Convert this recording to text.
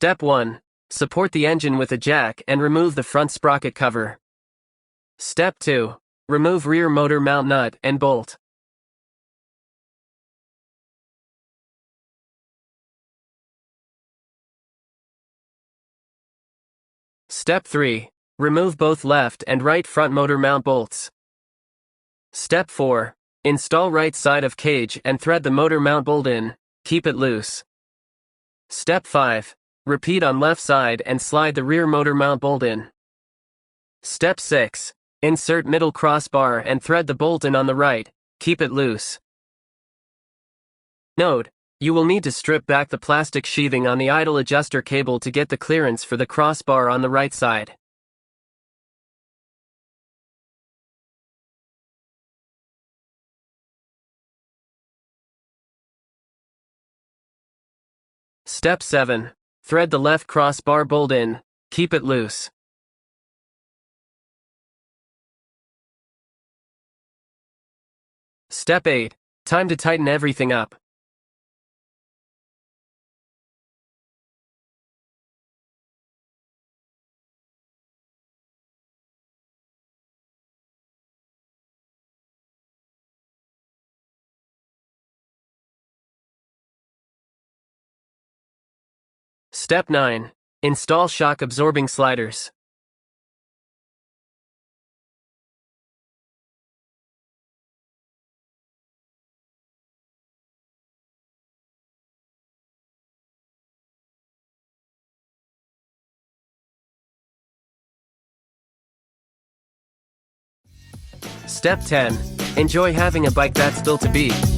Step 1. Support the engine with a jack and remove the front sprocket cover. Step 2. Remove rear motor mount nut and bolt. Step 3. Remove both left and right front motor mount bolts. Step 4. Install right side of cage and thread the motor mount bolt in. Keep it loose. Step 5. Repeat on left side and slide the rear motor mount bolt in. Step 6. Insert middle crossbar and thread the bolt in on the right. Keep it loose. Note: you will need to strip back the plastic sheathing on the idle adjuster cable to get the clearance for the crossbar on the right side. Step 7. Thread the left crossbar bolt in. Keep it loose. Step 8. Time to tighten everything up. Step 9. Install shock absorbing sliders. Step 10. Enjoy having a bike that's built to beat.